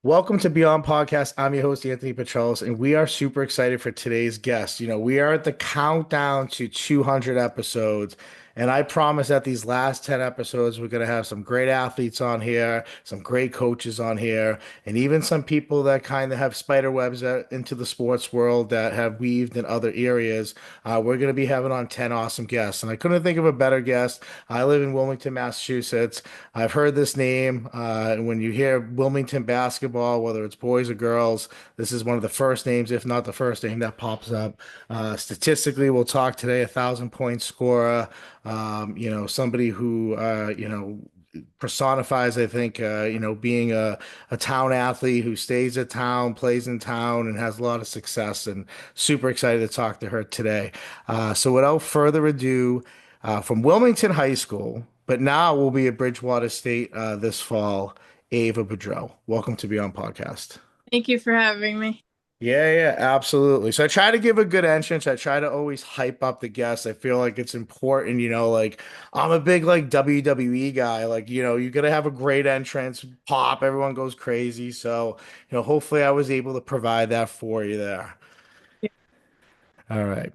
Welcome to Beyond Podcast. I'm your host, Anthony Petros, and we are super excited for today's guest. We are at the countdown to 200 episodes, and I promise that these last 10 episodes, we're going to have some great athletes on here, some great coaches on here, and even some people that kind of have spider webs into the sports world that have weaved in other areas. We're going to be having on 10 awesome guests, and I couldn't think of a better guest. I live in Wilmington, Massachusetts. I've heard this name. And when you hear Wilmington basketball, whether it's boys or girls, this is one of the first names, if not the first name that pops up. Statistically, we'll talk today, 1,000 point scorer, somebody who, personifies, I think, being a town athlete who stays at town, plays in town, and has a lot of success. And super excited to talk to her today. So without further ado, from Wilmington High School, but now we'll be at Bridgewater State this fall. Ava Boudreau, welcome to Beyond Podcast. Thank you for having me. Yeah, absolutely. So I try to give a good entrance. I try to always hype up the guests. I feel like it's important, like I'm a big like WWE guy. Like, you gotta have a great entrance, pop, everyone goes crazy. So, hopefully I was able to provide that for you there. All right.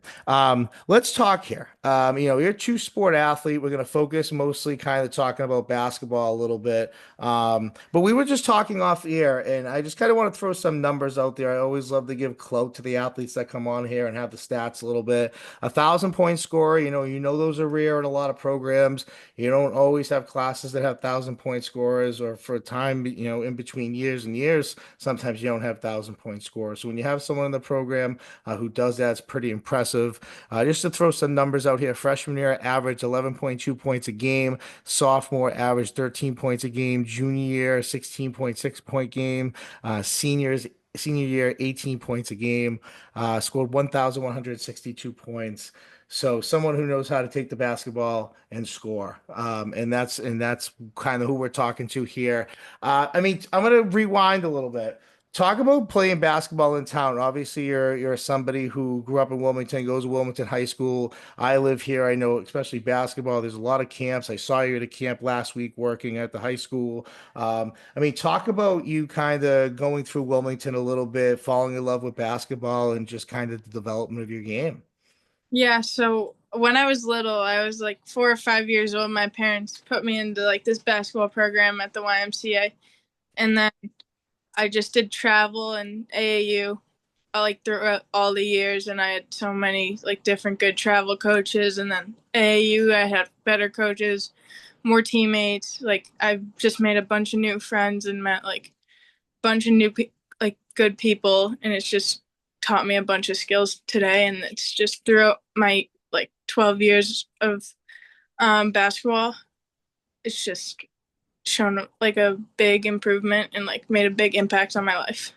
Let's talk here. You're a two-sport athlete. We're going to focus mostly kind of talking about basketball a little bit. But we were just talking off the air, and I just kind of want to throw some numbers out there. I always love to give clout to the athletes that come on here and have the stats a little bit. 1,000 point scorer, you know those are rare in a lot of programs. You don't always have classes that have 1,000 point scorers, or for a time, in between years and years, sometimes you don't have 1,000 point scorers. So when you have someone in the program who does that, it's pretty impressive. Just to throw some numbers out here, freshman year averaged 11.2 points a game, sophomore averaged 13 points a game, junior year 16.6 point game, senior year 18 points a game, scored 1,162 points. So someone who knows how to take the basketball and score, and that's kind of who we're talking to here. I'm gonna rewind a little bit. Talk about playing basketball in town. Obviously, you're somebody who grew up in Wilmington, goes to Wilmington High School. I live here. I know, especially basketball. There's a lot of camps. I saw you at a camp last week working at the high school. Talk about you kind of going through Wilmington a little bit, falling in love with basketball, and just kind of the development of your game. Yeah, so when I was little, I was like 4 or 5 years old. My parents put me into like this basketball program at the YMCA, and then I just did travel and AAU like throughout all the years, and I had so many like different good travel coaches, and then AAU I had better coaches, more teammates. Like I've just made a bunch of new friends and met like a bunch of like good people, and it's just taught me a bunch of skills today, and it's just throughout my like 12 years of basketball, it's just shown like a big improvement and like made a big impact on my life.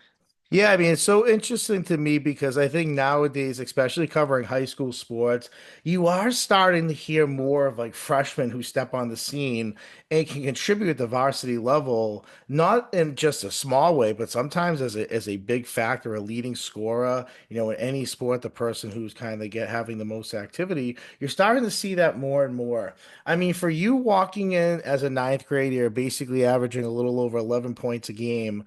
Yeah, it's so interesting to me because I think nowadays, especially covering high school sports, you are starting to hear more of like freshmen who step on the scene and can contribute at the varsity level, not in just a small way, but sometimes as a big factor, a leading scorer, in any sport, the person who's kind of get having the most activity, you're starting to see that more and more. For you walking in as a ninth grader, basically averaging a little over 11 points a game.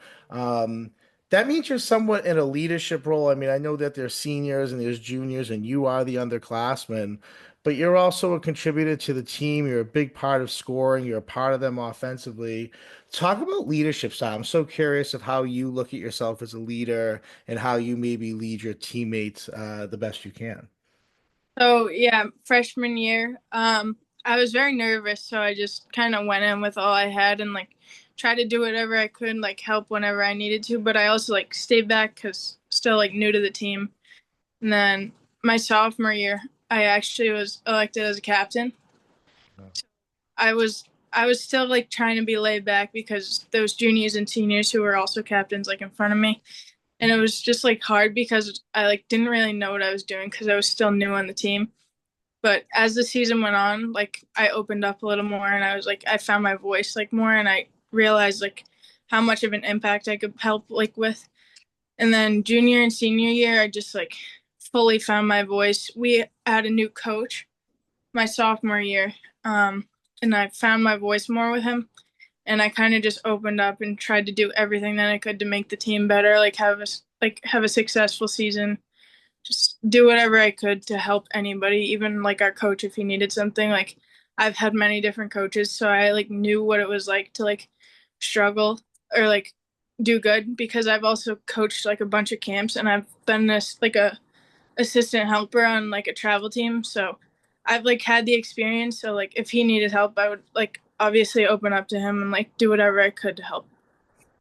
That means you're somewhat in a leadership role. I know that there's seniors and there's juniors, and you are the underclassmen, but you're also a contributor to the team. You're a big part of scoring. You're a part of them offensively. Talk about leadership style. I'm so curious of how you look at yourself as a leader and how you maybe lead your teammates the best you can. So yeah, freshman year, I was very nervous, so I just kind of went in with all I had and like tried to do whatever I could, like help whenever I needed to. But I also like stayed back because still like new to the team. And then my sophomore year, I actually was elected as a captain. I was I was still like trying to be laid back because those juniors and seniors who were also captains like in front of me, and it was just like hard because I like didn't really know what I was doing because I was still new on the team. But as the season went on, like I opened up a little more and I was like I found my voice like more and I realized like how much of an impact I could help like with. And then junior and senior year, I just like fully found my voice. We had a new coach my sophomore year, and I found my voice more with him. and I kind of just opened up and tried to do everything that I could to make the team better, have a successful season, just do whatever I could to help anybody, even like our coach if he needed something. Like I've had many different coaches, so I like knew what it was like to like struggle or like do good because I've also coached like a bunch of camps and I've been this like a assistant helper on like a travel team. So I've like had the experience. So like if he needed help, I would like obviously open up to him and like do whatever I could to help.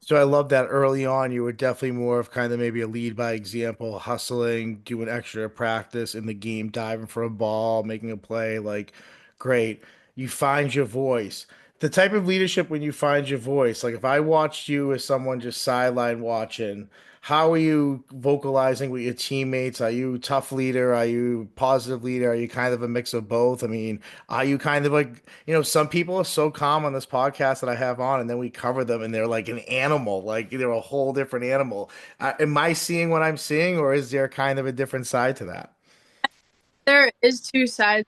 So I love that early on, you were definitely more of kind of maybe a lead by example, hustling, doing extra practice in the game, diving for a ball, making a play. Like, great. You find your voice. The type of leadership when you find your voice, like if I watched you as someone just sideline watching, how are you vocalizing with your teammates? Are you tough leader? Are you positive leader? Are you kind of a mix of both? I mean, are you kind of like, some people are so calm on this podcast that I have on, and then we cover them, and they're like an animal, like they're a whole different animal. Am I seeing what I'm seeing, or is there kind of a different side to that? There is two sides,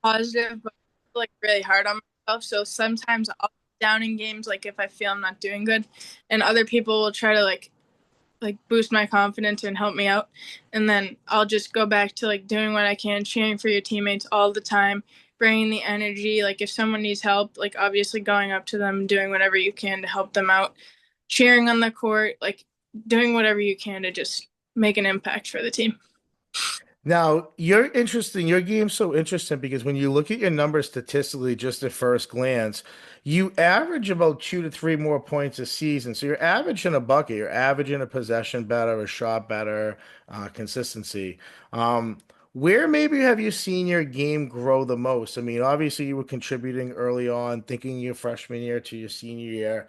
positive, but like really hard on myself. So sometimes I'll be down in games, like if I feel I'm not doing good, and other people will try to like boost my confidence and help me out. And then I'll just go back to like doing what I can, cheering for your teammates all the time, bringing the energy. Like if someone needs help, like obviously going up to them, doing whatever you can to help them out, cheering on the court, like doing whatever you can to just make an impact for the team. Now, you're interesting. Your game's so interesting because when you look at your numbers statistically, just at first glance, you average about 2 to 3 more points a season. So you're averaging a bucket, you're averaging a possession better, a shot better, consistency. Um, where maybe have you seen your game grow the most? I mean, obviously you were contributing early on, thinking your freshman year to your senior year.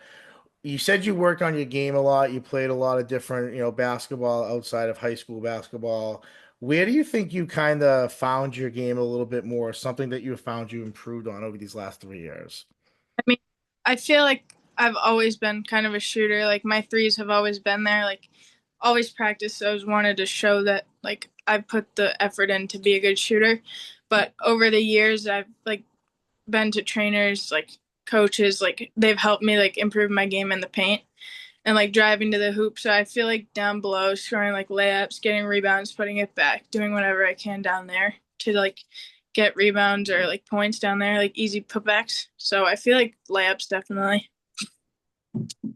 You said you worked on your game a lot. You played a lot of different, basketball outside of high school basketball. Where do you think you kind of found your game a little bit more, something that you found you improved on over these last 3 years? I mean, I feel like I've always been kind of a shooter. Like my threes have always been there. Like always practiced those. Wanted to show that like I put the effort in to be a good shooter. But over the years, I've like been to trainers, like coaches, like they've helped me like improve my game in the paint and like driving to the hoop. So I feel like down below, scoring like layups, getting rebounds, putting it back, doing whatever I can down there to like get rebounds or like points down there, like easy putbacks. So I feel like layups definitely.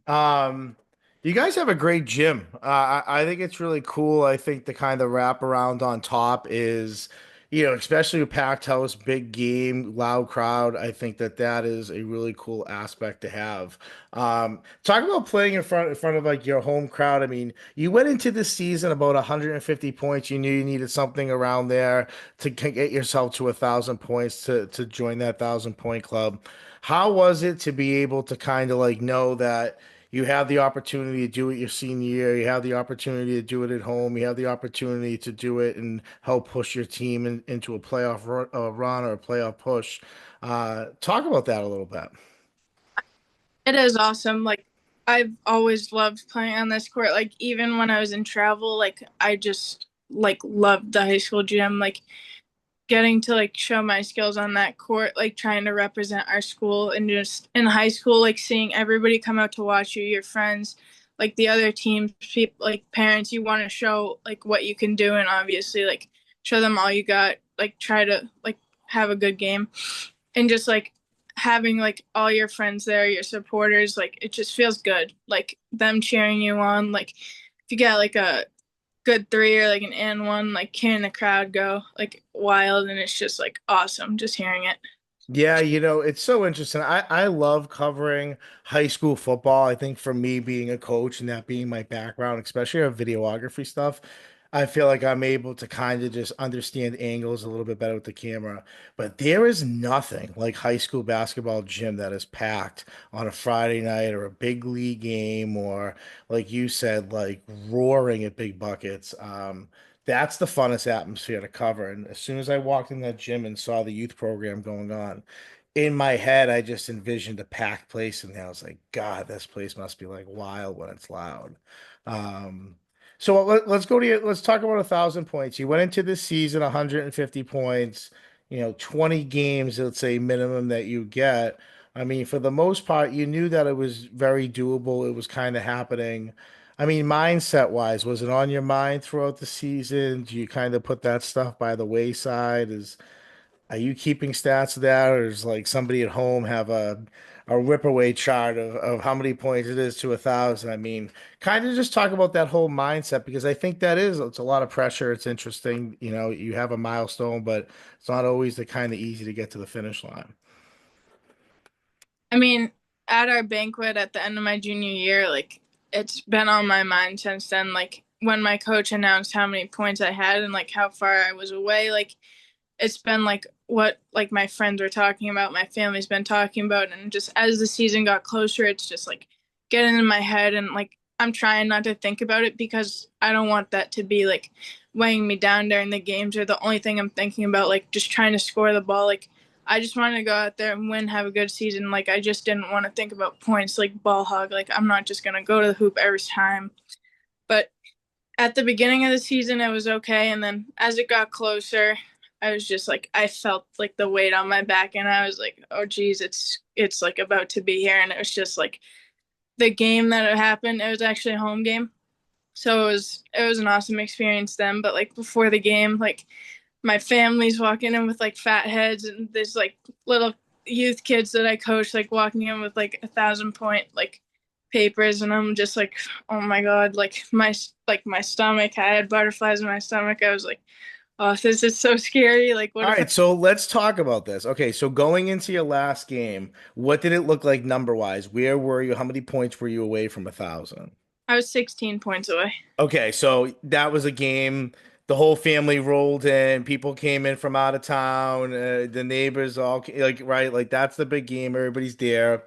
Um, you guys have a great gym. I think it's really cool. I think the kind of wraparound on top is, especially with packed house, big game, loud crowd. I think that that is a really cool aspect to have. Talk about playing in front of like your home crowd. I mean, you went into this season about 150 points. You knew you needed something around there to get yourself to 1,000 points to join that 1,000 point club. How was it to be able to kind of like know that you have the opportunity to do it your senior year, you have the opportunity to do it at home, you have the opportunity to do it and help push your team into a playoff run or a playoff push? Talk about that a little bit. It is awesome. Like I've always loved playing on this court. Like even when I was in travel, like I just like loved the high school gym. Like getting to like show my skills on that court, like trying to represent our school and just in high school, like seeing everybody come out to watch you, your friends, like the other teams, people, like parents, you want to show like what you can do and obviously like show them all you got, like try to like have a good game and just like having like all your friends there, your supporters, like it just feels good. Like them cheering you on, like if you get like a good three or like an and one, like hearing the crowd go like wild and it's just like awesome just hearing it. Yeah, it's so interesting. I love covering high school football. I think for me being a coach and that being my background, especially our videography stuff, I feel like I'm able to kind of just understand angles a little bit better with the camera. But there is nothing like high school basketball gym that is packed on a Friday night or a big league game or like you said, like roaring at big buckets. That's the funnest atmosphere to cover. And as soon as I walked in that gym and saw the youth program going on, in my head, I just envisioned a packed place in there. I was like, God, this place must be like wild when it's loud. Um, so let's go to let's talk about 1,000 points. You went into this season 150 points, 20 games, let's say minimum that you get. I mean, for the most part, you knew that it was very doable. It was kind of happening. I mean, mindset wise, was it on your mind throughout the season? Do you kind of put that stuff by the wayside? Are you keeping stats of that, or is like somebody at home have a rip away chart of how many points it is to 1,000? I mean, kind of just talk about that whole mindset because I think it's a lot of pressure. It's interesting, you have a milestone, but it's not always the kind of easy to get to the finish line. I mean, at our banquet at the end of my junior year, like it's been on my mind since then. Like when my coach announced how many points I had and like how far I was away, like it's been like what like my friends were talking about, my family's been talking about, and just as the season got closer, it's just like getting in my head and like I'm trying not to think about it because I don't want that to be like weighing me down during the games or the only thing I'm thinking about, like just trying to score the ball. Like I just wanted to go out there and win, have a good season. Like I just didn't want to think about points like ball hog. Like I'm not just gonna go to the hoop every time. But at the beginning of the season it was okay, and then as it got closer I was just like I felt like the weight on my back and I was like, oh geez, it's like about to be here. And it was just like the game that it happened, it was actually a home game, so it was an awesome experience then. But like before the game, like my family's walking in with like fat heads, and there's like little youth kids that I coach like walking in with like 1,000 point like papers, and I'm just like, oh my god, like my stomach, I had butterflies in my stomach. I was like, oh, this is so scary. Like what All if right, so let's talk about this. Okay, so going into your last game, what did it look like number wise? Where were you? How many points were you away from 1,000? I was 16 points away? Okay, so that was a game. The whole family rolled in. People came in from out of town. The neighbors all like right, like that's the big game. Everybody's there.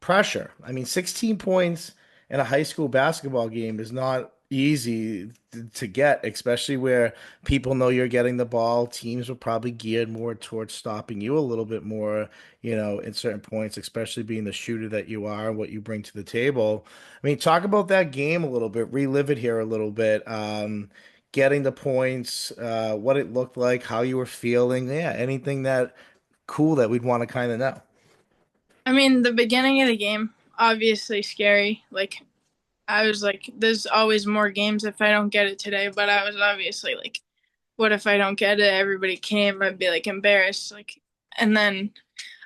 Pressure. I mean, 16 points in a high school basketball game is not easy to get, especially where people know you're getting the ball. Teams were probably geared more towards stopping you a little bit more, in certain points, especially being the shooter that you are and what you bring to the table. I mean, talk about that game a little bit, relive it here a little bit. Getting the points, what it looked like, how you were feeling. Yeah, anything that cool that we'd want to kind of know. I mean, the beginning of the game, obviously scary. Like, I was like, there's always more games if I don't get it today. But I was obviously like, what if I don't get it? Everybody came, I'd be like embarrassed. Like, and then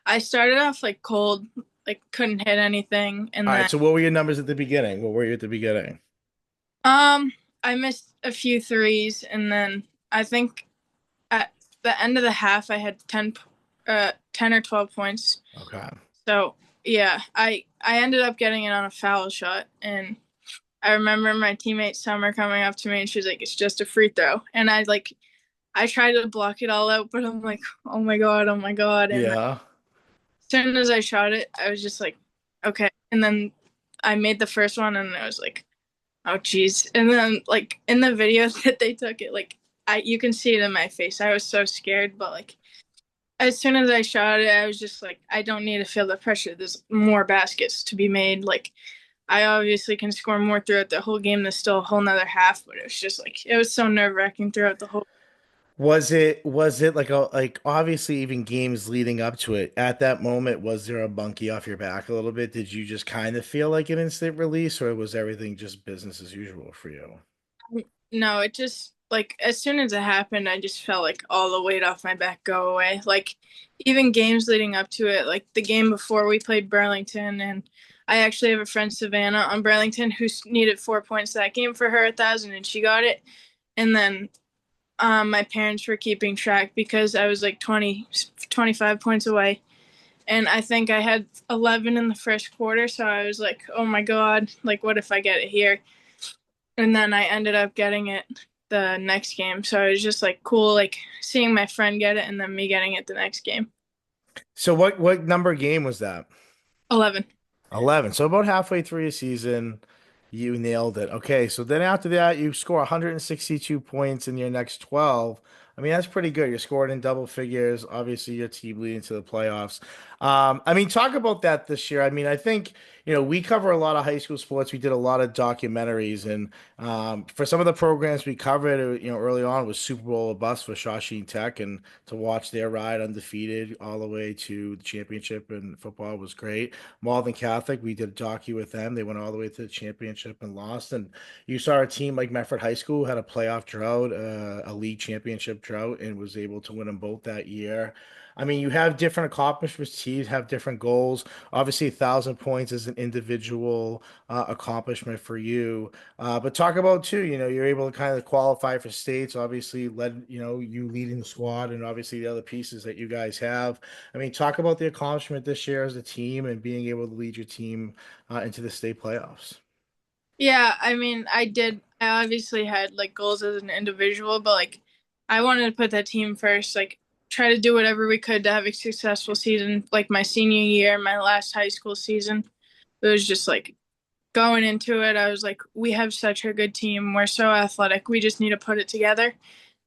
I started off like cold, like couldn't hit anything. All And right, then, so what were your numbers at the beginning? What were you at the beginning? um, I missed a few threes. And then I think at the end of the half, I had 10 or 12 points. Okay. So yeah, I ended up getting it on a foul shot, and I remember my teammate Summer coming up to me, and she's like, "It's just a free throw," and I tried to block it all out, but I'm like, oh my god, and as Yeah. soon as I shot it, I was just like, okay, and then I made the first one, and I was like, oh geez, and then like in the video that they took it, like you can see it in my face. I was so scared, but like as soon as I shot it, I was just like, I don't need to feel the pressure. There's more baskets to be made. Like, I obviously can score more throughout the whole game. There's still a whole nother half, but it was just like, it was so nerve wracking throughout the whole. Was it like obviously even games leading up to it, at that moment, was there a monkey off your back a little bit? Did you just kind of feel like an instant release, or was everything just business as usual for you? No, it just, like, as soon as it happened, I just felt like all the weight off my back go away. Like, even games leading up to it, like the game before we played Burlington, and I actually have a friend, Savannah, on Burlington, who needed 4 points that game for her 1,000, and she got it. And then my parents were keeping track because I was like 20, 25 points away. And I think I had 11 in the first quarter. So I was like, oh my God, like, what if I get it here? And then I ended up getting it the next game. So it was just like cool, like seeing my friend get it and then me getting it the next game. So what number game was that? 11. 11. So about halfway through your season, you nailed it. Okay, so then after that, you score 162 points in your next 12. I mean, that's pretty good. You're scoring in double figures. Obviously, your team leading to the playoffs. I mean, talk about that this year. I mean, I think we cover a lot of high school sports. We did a lot of documentaries, and for some of the programs we covered, early on was Super Bowl or bust for Shawsheen Tech, and to watch their ride undefeated all the way to the championship in football was great. Malden Catholic, we did a docu with them. They went all the way to the championship and lost. And you saw a team like Medford High School had a playoff drought, a league championship drought, and was able to win them both that year. I mean, you have different accomplishments. Teams have different goals. Obviously, 1,000 points is an individual accomplishment for you. But talk about too, you're able to kind of qualify for states. Obviously, led, you leading the squad, and obviously the other pieces that you guys have. I mean, talk about the accomplishment this year as a team and being able to lead your team into the state playoffs. Yeah, I mean, I did. I obviously had like goals as an individual, but like I wanted to put that team first. Like try to do whatever we could to have a successful season. Like my senior year, my last high school season, it was just like going into it. I was like, we have such a good team. We're so athletic. We just need to put it together.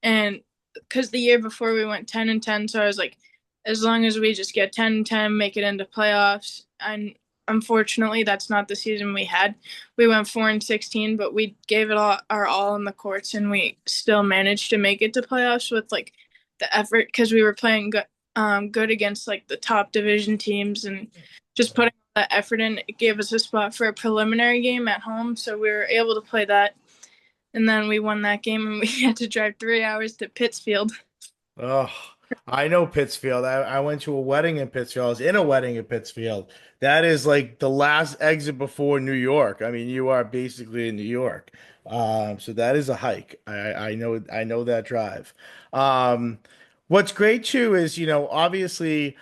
And because the year before we went 10-10, so I was like, as long as we just get 10-10, make it into playoffs. And unfortunately, that's not the season we had. We went 4-16, but we gave it all our all in the courts, and we still managed to make it to playoffs with like the effort because we were playing good against like the top division teams and just putting that effort in. It gave us a spot for a preliminary game at home, so we were able to play that. And then we won that game, and we had to drive 3 hours to Pittsfield. Oh, I know Pittsfield. I went to a wedding in Pittsfield. I was in a wedding in Pittsfield. That is like the last exit before New York. I mean, you are basically in New York. So that is a hike. I know that drive. Um, what's great too is, obviously,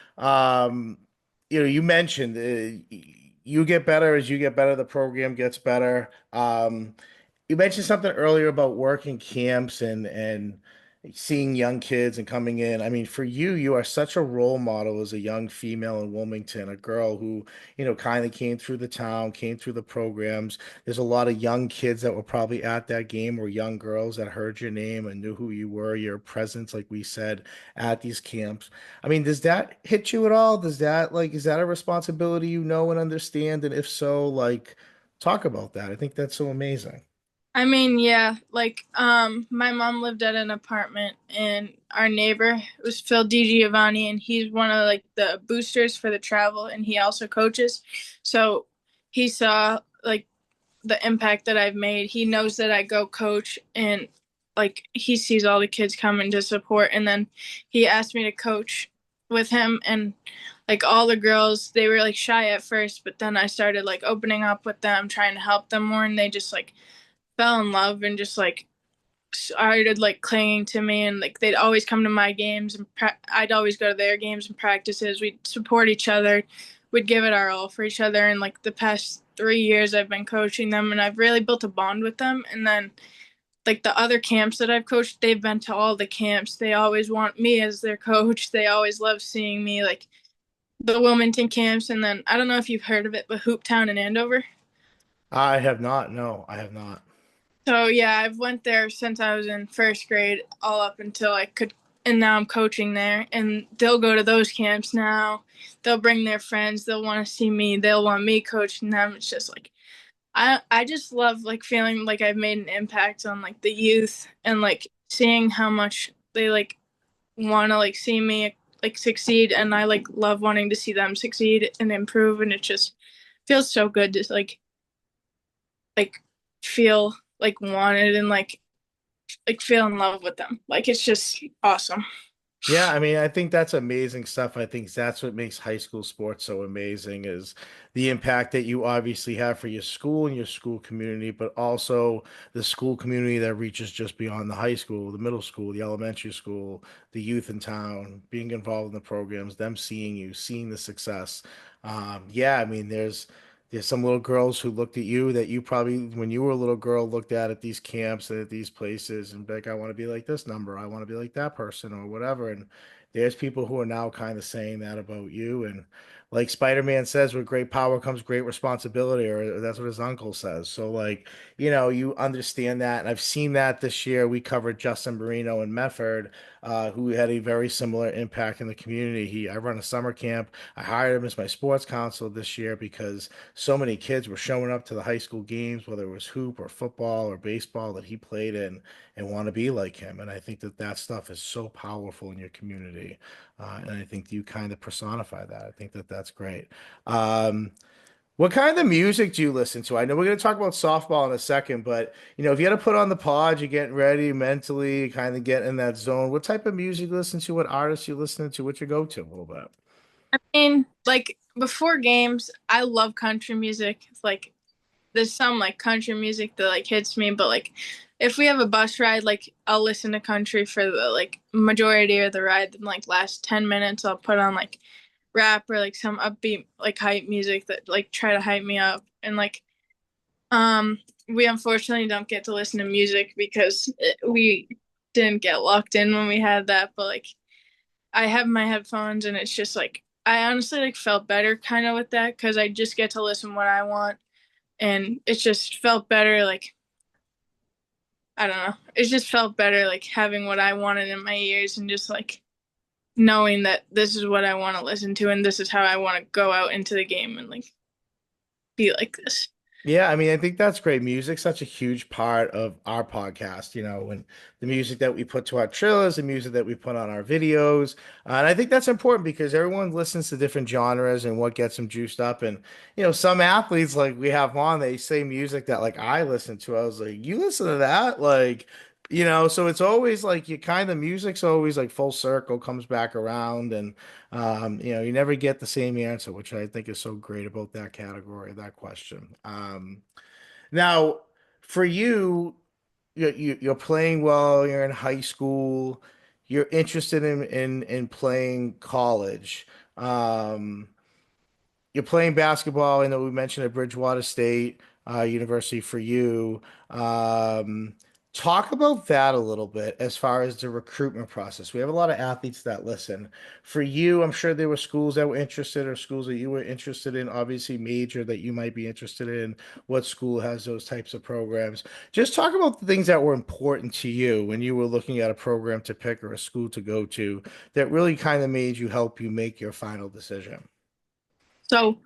you mentioned you get better as you get better, the program gets better. You mentioned something earlier about working camps and seeing young kids and coming in. I mean, for you, you are such a role model as a young female in Wilmington, a girl who, kind of came through the town, came through the programs. There's a lot of young kids that were probably at that game or young girls that heard your name and knew who you were, your presence, like we said, at these camps. I mean, does that hit you at all? Is that a responsibility you know and understand? And if so, like, talk about that. I think that's so amazing. I mean, yeah, like my mom lived at an apartment, and our neighbor was Phil DiGiovanni, and he's one of like the boosters for the travel, and he also coaches. So he saw like the impact that I've made. He knows that I go coach, and like he sees all the kids coming to support, and then he asked me to coach with him. And like all the girls, they were like shy at first, but then I started like opening up with them, trying to help them more, and they just like fell in love and just like started like clinging to me. And like they'd always come to my games, and I'd always go to their games and practices. We'd support each other, we'd give it our all for each other. And like the past 3 years I've been coaching them, and I've really built a bond with them. And then like the other camps that I've coached, they've been to all the camps. They always want me as their coach. They always love seeing me, like the Wilmington camps. And then I don't know if you've heard of it, but Hooptown in Andover. I have not. No, I have not. So yeah, I've went there since I was in first grade, all up until I could, and now I'm coaching there. And they'll go to those camps now. They'll bring their friends. They'll want to see me. They'll want me coaching them. It's just like I just love like feeling like I've made an impact on like the youth, and like seeing how much they like want to like see me like succeed. And I like love wanting to see them succeed and improve. And it just feels so good to like feel like wanted, and like feel in love with them. Like it's just awesome. Yeah, I mean, I think that's amazing stuff. I think that's what makes high school sports so amazing is the impact that you obviously have for your school and your school community, but also the school community that reaches just beyond the high school, the middle school, the elementary school, the youth in town, being involved in the programs, them seeing you, seeing the success. Yeah, I mean, there's some little girls who looked at you that you probably, when you were a little girl, looked at these camps and at these places and be like, I want to be like this number. I want to be like that person or whatever. And there's people who are now kind of saying that about you. And like Spider-Man says, with great power comes great responsibility, or that's what his uncle says. So like, you understand that, and I've seen that this year. We covered Justin Marino and Mefford, who had a very similar impact in the community. I run a summer camp. I hired him as my sports counsel this year because so many kids were showing up to the high school games, whether it was hoop or football or baseball that he played in, and want to be like him. And I think that that stuff is so powerful in your community. And I think you kind of personify that. I think that that's great. Um, what kind of music do you listen to? I know we're going to talk about softball in a second, but if you had to put on the pod, you're getting ready mentally, kind of get in that zone. What type of music you listen to? What artists you listening to? What's your go-to a little bit? I mean, like before games, I love country music. Like there's some like country music that like hits me, but like if we have a bus ride, like I'll listen to country for the like majority of the ride. Then like last 10 minutes, I'll put on like rap or like some upbeat like hype music that like try to hype me up. And like we unfortunately don't get to listen to music because we didn't get locked in when we had that. But like I have my headphones and it's just like I honestly like felt better kind of with that because I just get to listen what I want and it just felt better like I don't know. It just felt better like having what I wanted in my ears and just like knowing that this is what I want to listen to and this is how I want to go out into the game and like be like this. Yeah, I mean, I think that's great. Music's such a huge part of our podcast, and the music that we put to our trailers, the music that we put on our videos. And I think that's important because everyone listens to different genres and what gets them juiced up. And, some athletes like we have on, they say music that like I listen to. I was like, you listen to that? Like, so it's always like you kind of music's always like full circle, comes back around. And, you never get the same answer, which I think is so great about that category, that question. Now, for you, you're playing well, you're in high school, you're interested in playing college. Um, you're playing basketball. I know we mentioned at Bridgewater State University for you. Um, Talk about that a little bit as far as the recruitment process. We have a lot of athletes that listen. For you, I'm sure there were schools that were interested or schools that you were interested in, obviously major that you might be interested in. What school has those types of programs? Just talk about the things that were important to you when you were looking at a program to pick or a school to go to that really kind of made you help you make your final decision. So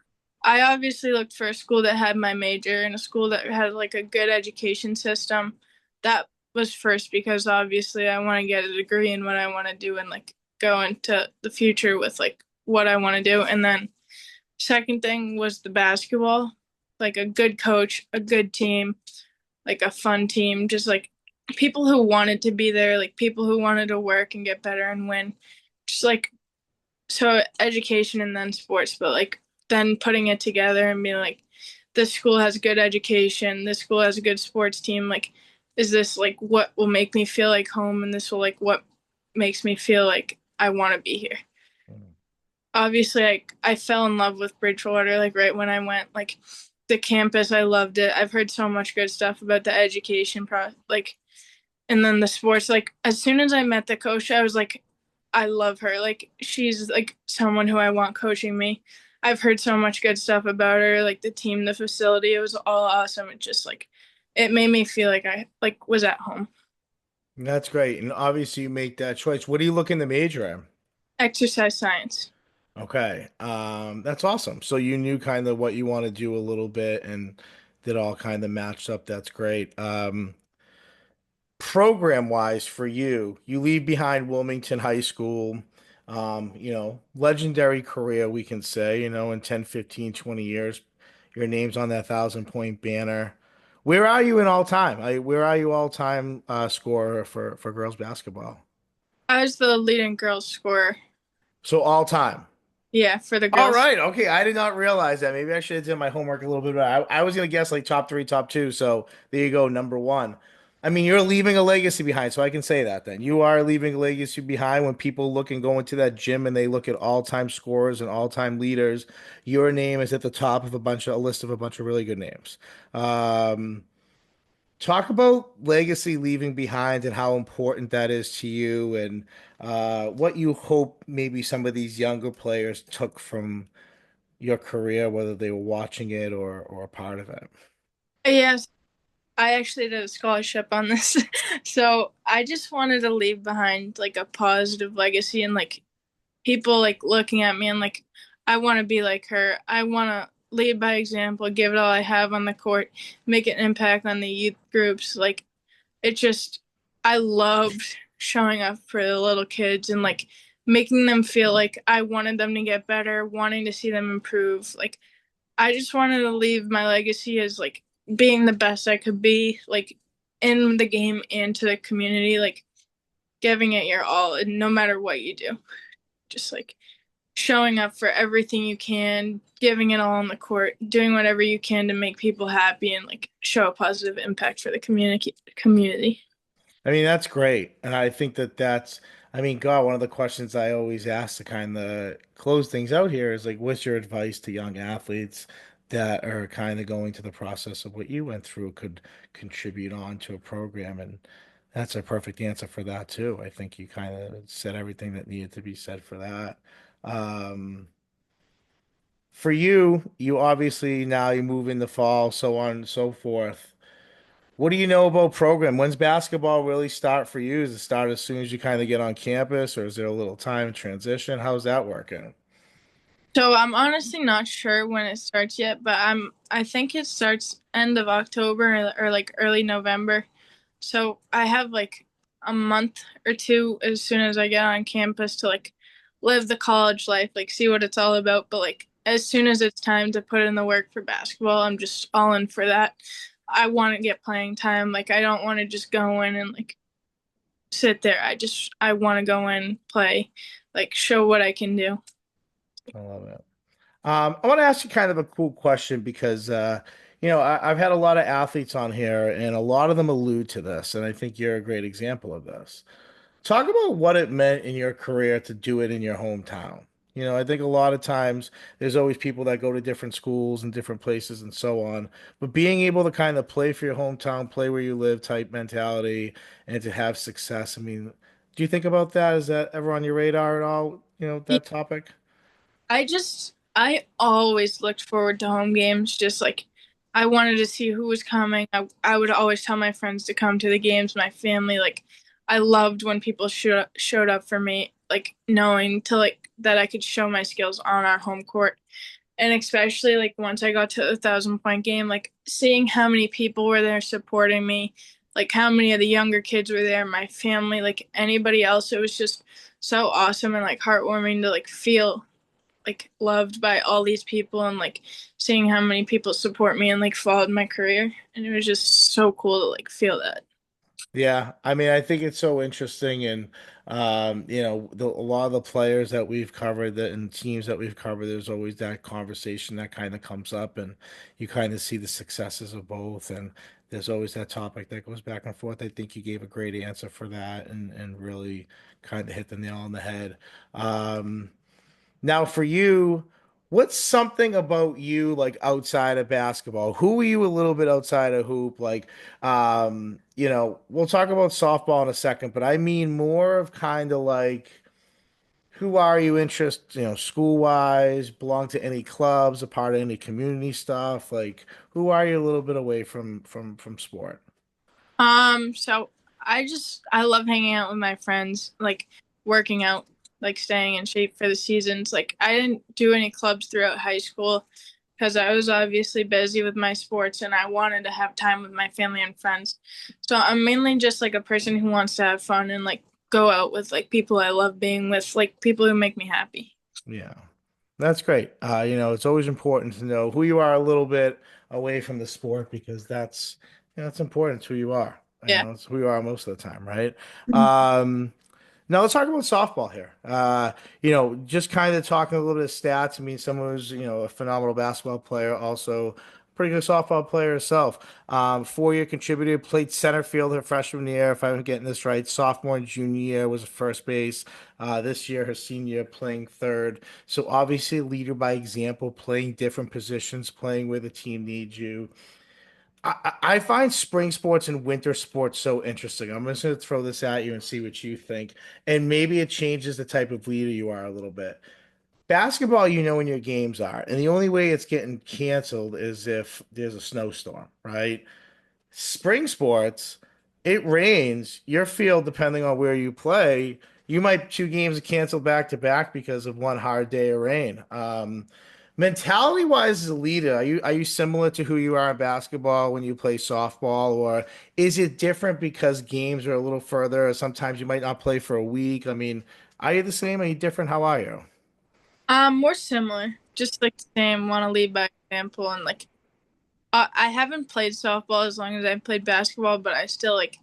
I obviously looked for a school that had my major and a school that had like a good education system. That was first because obviously I want to get a degree in what I want to do and like go into the future with like what I want to do. And then second thing was the basketball, like a good coach, a good team, like a fun team, just like people who wanted to be there, like people who wanted to work and get better and win. Just like so education and then sports, but like then putting it together and being like, this school has good education, this school has a good sports team. Like, is this like what will make me feel like home? And this will like what makes me feel like I want to be here. Obviously, I fell in love with Bridgewater like right when I went. Like the campus, I loved it. I've heard so much good stuff about the education like and then the sports. Like as soon as I met the coach, I was like, I love her. Like she's like someone who I want coaching me. I've heard so much good stuff about her, like the team, the facility. It was all awesome. It just like it made me feel like I like was at home. That's great. And obviously you make that choice. What are you looking to major in? Exercise science. Okay. That's awesome. So you knew kind of what you want to do a little bit and that all kind of matched up. That's great. Program wise for you, you leave behind Wilmington High School, legendary career, we can say, in 10, 15, 20 years, your name's on that 1,000 point banner. Where are you in all time? Where are you all time scorer for girls basketball? I was the leading girls scorer. So all time. Yeah, for the All girls. right. Okay. I did not realize that. Maybe I should have done my homework a little bit better. I was gonna guess like top three, top two. So there you go, number one. I mean, you're leaving a legacy behind, so I can say that then. You are leaving a legacy behind when people look and go into that gym and they look at all-time scorers and all-time leaders. Your name is at the top of a list of a bunch of really good names. Um, Talk about legacy leaving behind and how important that is to you and what you hope maybe some of these younger players took from your career, whether they were watching it or a part of it? Yes, I actually did a scholarship on this. So I just wanted to leave behind like a positive legacy and like people like looking at me and like I want to be like her. I want to lead by example, give it all I have on the court, make an impact on the youth groups. Like it just I loved showing up for the little kids and like making them feel like I wanted them to get better, wanting to see them improve. Like I just wanted to leave my legacy as like being the best I could be, like in the game and to the community, like giving it your all, and no matter what you do, just like showing up for everything you can, giving it all on the court, doing whatever you can to make people happy and like show a positive impact for the community. I mean, that's great. And I think I mean, God, one of the questions I always ask to kind of close things out here is like, what's your advice to young athletes that are kind of going through the process of what you went through could contribute on to a program? And that's a perfect answer for that too. I think you kind of said everything that needed to be said for that. Um, for you, you obviously now you move in the fall, so on and so forth. What do you know about program? When's basketball really start for you? Does it start as soon as you kind of get on campus, or is there a little time in transition? How's that working? So I'm honestly not sure when it starts yet, but I think it starts end of October or like early November. So I have like a month or two as soon as I get on campus to like live the college life, like see what it's all about. But like as soon as it's time to put in the work for basketball, I'm just all in for that. I want to get playing time. Like I don't want to just go in and like sit there. I want to go in, play, like show what I can do. I love it. I want to ask you kind of a cool question because I've had a lot of athletes on here, and a lot of them allude to this, and I think you're a great example of this. Talk about what it meant in your career to do it in your hometown. I think a lot of times there's always people that go to different schools and different places and so on. But being able to kind of play for your hometown, play where you live type mentality, and to have success. I mean, do you think about that? Is that ever on your radar at all? That topic? I always looked forward to home games. Just like I wanted to see who was coming. I would always tell my friends to come to the games. My family, like I loved when people showed up for me, like knowing to like that I could show my skills on our home court. And especially like once I got to a 1,000 point game, like seeing how many people were there supporting me, like how many of the younger kids were there, my family, like anybody else. It was just so awesome and like heartwarming to like feel like loved by all these people and like seeing how many people support me and like followed my career, and it was just so cool to like feel that. Yeah, I mean, I think it's so interesting, and a lot of the players that we've covered, and teams that we've covered, there's always that conversation that kind of comes up, and you kind of see the successes of both, and there's always that topic that goes back and forth. I think you gave a great answer for that, and really kind of hit the nail on the head. Um, Now, for you, what's something about you like outside of basketball? Who are you a little bit outside of hoop? Like, we'll talk about softball in a second, but I mean more of kind of like who are you school wise, belong to any clubs, a part of any community stuff? Like, who are you a little bit away from sport? So I love hanging out with my friends, like working out, like staying in shape for the seasons. Like I didn't do any clubs throughout high school because I was obviously busy with my sports and I wanted to have time with my family and friends. So I'm mainly just like a person who wants to have fun and like go out with like people I love being with, like people who make me happy. Yeah. That's great. It's always important to know who you are a little bit away from the sport because that's important. It's who you are. Yeah. It's who you are most of the time, right? Um, Now let's talk about softball here. Just kind of talking a little bit of stats. I mean, someone who's, a phenomenal basketball player, also pretty good softball player herself. 4-year contributor, played center field her freshman year, if I'm getting this right. Sophomore and junior year was first base. This year, her senior year, playing third. So obviously, a leader by example, playing different positions, playing where the team needs you. I find spring sports and winter sports so interesting. I'm just going to throw this at you and see what you think. And maybe it changes the type of leader you are a little bit. basketball, you know when your games are, and the only way it's getting canceled is if there's a snowstorm, right? Spring sports, it rains. Your field, depending on where you play, you might two games cancel back to back because of one hard day of rain. Mentality wise, as a leader, are you similar to who you are in basketball when you play softball, or is it different because games are a little further, or sometimes you might not play for a week? I mean, are you the same? Are you different? How are you? More similar, just like the same. Want to lead by example, and like I haven't played softball as long as I've played basketball, but I still like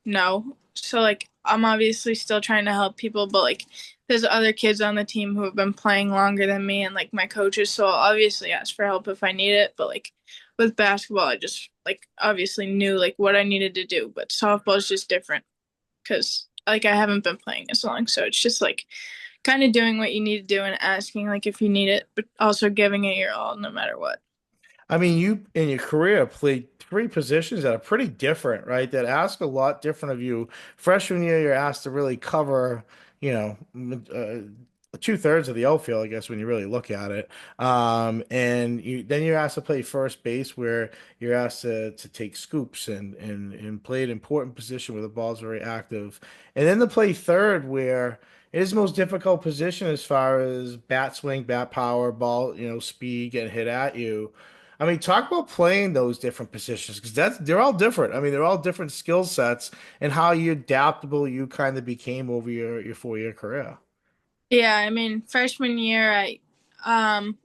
know. So like I'm obviously still trying to help people, but like there's other kids on the team who have been playing longer than me, and like my coaches. So I'll obviously ask for help if I need it. But like with basketball, I just like obviously knew like what I needed to do. But softball is just different because like I haven't been playing as long, so it's just like kind of doing what you need to do and asking like if you need it, but also giving it your all no matter what. I mean, you in your career played three positions that are pretty different, right? That ask a lot different of you. Freshman year, you're asked to really cover, you know, two-thirds of the outfield, I guess, when you really look at it. And then you're asked to play first base, where you're asked to take scoops and play an important position where the ball's very active. And then to play third, where it is the most difficult position as far as bat swing, bat power, ball, speed, getting hit at you. I mean, talk about playing those different positions because they're all different. I mean, they're all different skill sets and how you adaptable you kind of became over your 4 year career. Yeah, I mean, freshman year, um,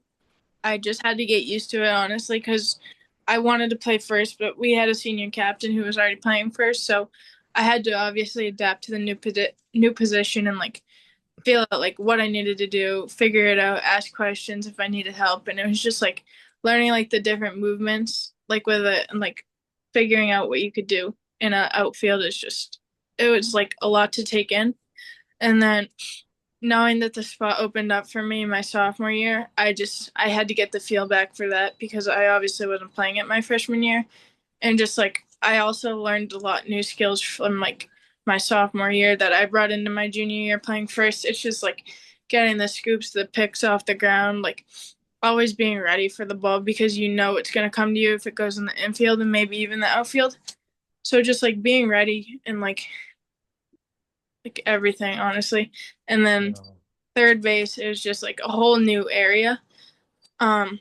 I just had to get used to it, honestly, because I wanted to play first, but we had a senior captain who was already playing first, so I had to obviously adapt to the new position and like feel out like what I needed to do, figure it out, ask questions if I needed help, and it was just like learning like the different movements, like with it, and like figuring out what you could do in a outfield is just it was like a lot to take in, and then knowing that the spot opened up for me my sophomore year, I had to get the feel back for that because I obviously wasn't playing it my freshman year, and just like I also learned a lot new skills from like my sophomore year that I brought into my junior year playing first. It's just like getting the scoops, the picks off the ground, like always being ready for the ball because you know it's going to come to you if it goes in the infield and maybe even the outfield. So just like being ready and like everything honestly. And then Yeah. third base is just like a whole new area. Um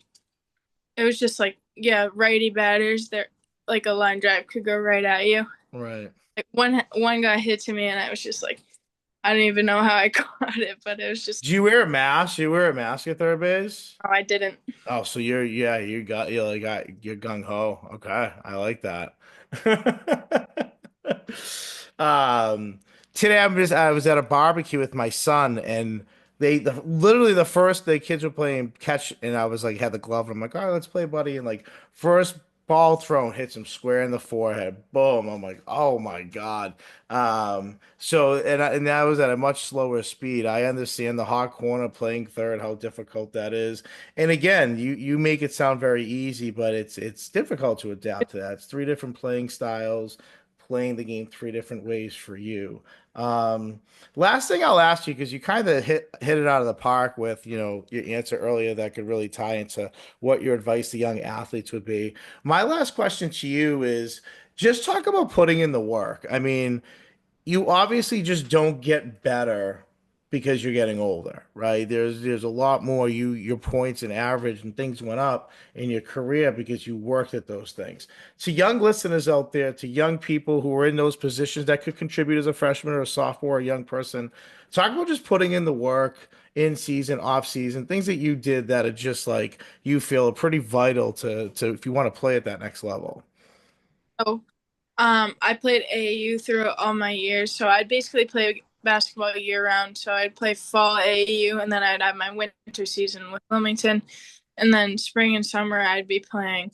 it was just like yeah, righty batters there like a line drive could go right at you. Right. Like one guy hit to me and I was just like I don't even know how I caught it, but it was just Do you wear a mask? You wear a mask at third base? oh, I didn't. Oh, so you're gung ho. Okay, I like that. Um, today I was at a barbecue with my son, and literally the first the kids were playing catch, and I was like had the glove, and I'm like, all right, let's play, buddy, and like first ball thrown hits him square in the forehead, boom. I'm like, oh my God. So and that was at a much slower speed. I understand the hot corner playing third, how difficult that is. And again, you make it sound very easy, but it's difficult to adapt to that. It's three different playing styles, playing the game three different ways for you. Um, Last thing I'll ask you, because you kind of hit it out of the park with, your answer earlier that could really tie into what your advice to young athletes would be. My last question to you is just talk about putting in the work. I mean, you obviously just don't get better because you're getting older, right? There's a lot more your points and average and things went up in your career because you worked at those things. To young listeners out there, to young people who are in those positions that could contribute as a freshman or a sophomore, or a young person, talk about just putting in the work in season, off season, things that you did that are just like you feel are pretty vital to if you want to play at that next level. So I played AAU throughout all my years, so I'd basically play basketball year round. So I'd play fall AAU, and then I'd have my winter season with Wilmington, and then spring and summer I'd be playing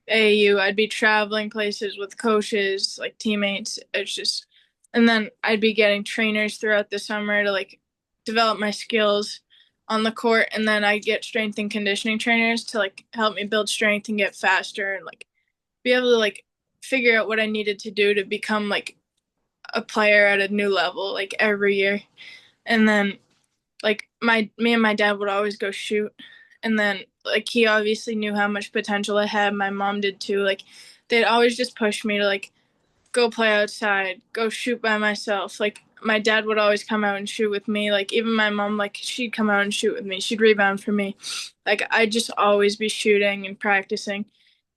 AAU. I'd be traveling places with coaches, like teammates. It's just, and then I'd be getting trainers throughout the summer to like develop my skills on the court, and then I get strength and conditioning trainers to like help me build strength and get faster and like be able to like figure out what I needed to do to become like a player at a new level like every year. And then like my me and my dad would always go shoot, and then like he obviously knew how much potential I had. My mom did too. Like they'd always just push me to like go play outside, go shoot by myself. Like my dad would always come out and shoot with me. Like even my mom, like she'd come out and shoot with me. She'd rebound for me. Like I'd just always be shooting and practicing.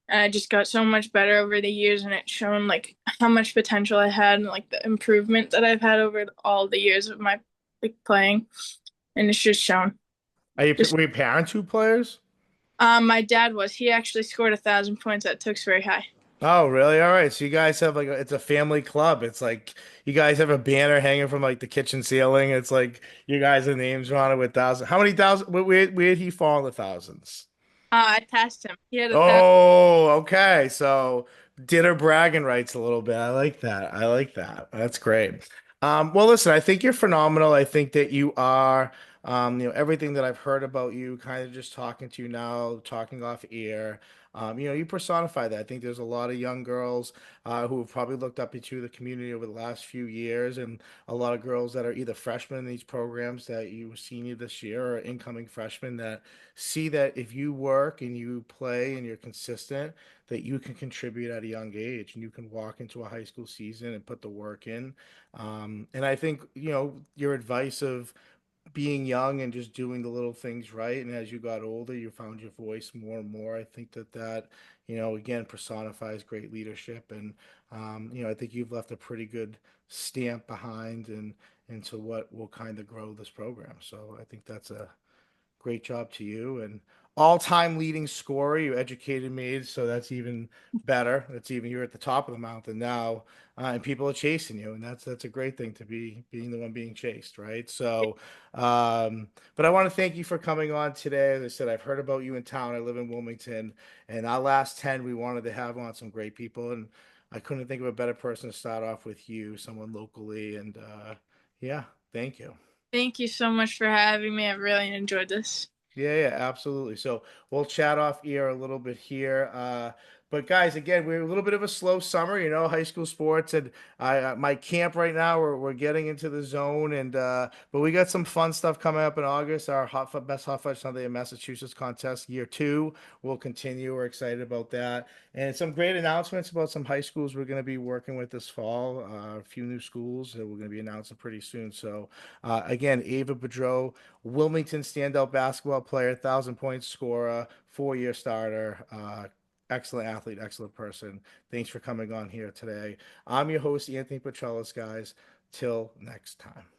And I just got so much better over the years, and it's shown like how much potential I had and like the improvement that I've had over all the years of my like playing, and it's just shown. Just Were your parents two players? my dad was. He actually scored 1,000 points at Tewksbury High. Oh, really? All right. So you guys have like it's a family club. It's like you guys have a banner hanging from like the kitchen ceiling. It's like you guys' names are on it with thousand. How many thousand? Where did he fall in the thousands? I passed him. He had 1,000. Oh, okay. So dinner bragging rights a little bit. I like that. I like that. That's great. Well, listen, I think you're phenomenal. I think that you are, everything that I've heard about you, kind of just talking to you now, talking off air. You personify that. I think there's a lot of young girls who have probably looked up into the community over the last few years, and a lot of girls that are either freshmen in these programs that you were senior this year or incoming freshmen that see that if you work and you play and you're consistent, that you can contribute at a young age and you can walk into a high school season and put the work in. And I think, your advice of being young and just doing the little things right. And as you got older, you found your voice more and more. I think that, again, personifies great leadership. And, I think you've left a pretty good stamp behind and into what will kind of grow this program. So I think that's a great job to you. And all-time leading scorer, you educated me, so that's even better. That's even you're at the top of the mountain now, and people are chasing you, and that's a great thing to be being the one being chased, right? So, but I want to thank you for coming on today. As I said, I've heard about you in town. I live in Wilmington, and our last 10, we wanted to have on some great people, and I couldn't think of a better person to start off with you, someone locally, and yeah, thank you. Thank you so much for having me. I really enjoyed this. Yeah, absolutely. So we'll chat off air a little bit here. But guys, again, we're a little bit of a slow summer, high school sports, and my camp right now, we're getting into the zone, and but we got some fun stuff coming up in August. Our best hot fudge Sunday in Massachusetts contest year two will continue. We're excited about that, and some great announcements about some high schools we're going to be working with this fall. A few new schools that we're going to be announcing pretty soon. So again, Ava Boudreau, Wilmington standout basketball player, 1,000 point scorer, 4 year starter, excellent athlete, excellent person. Thanks for coming on here today. I'm your host, Anthony Petrellis, guys. Till next time.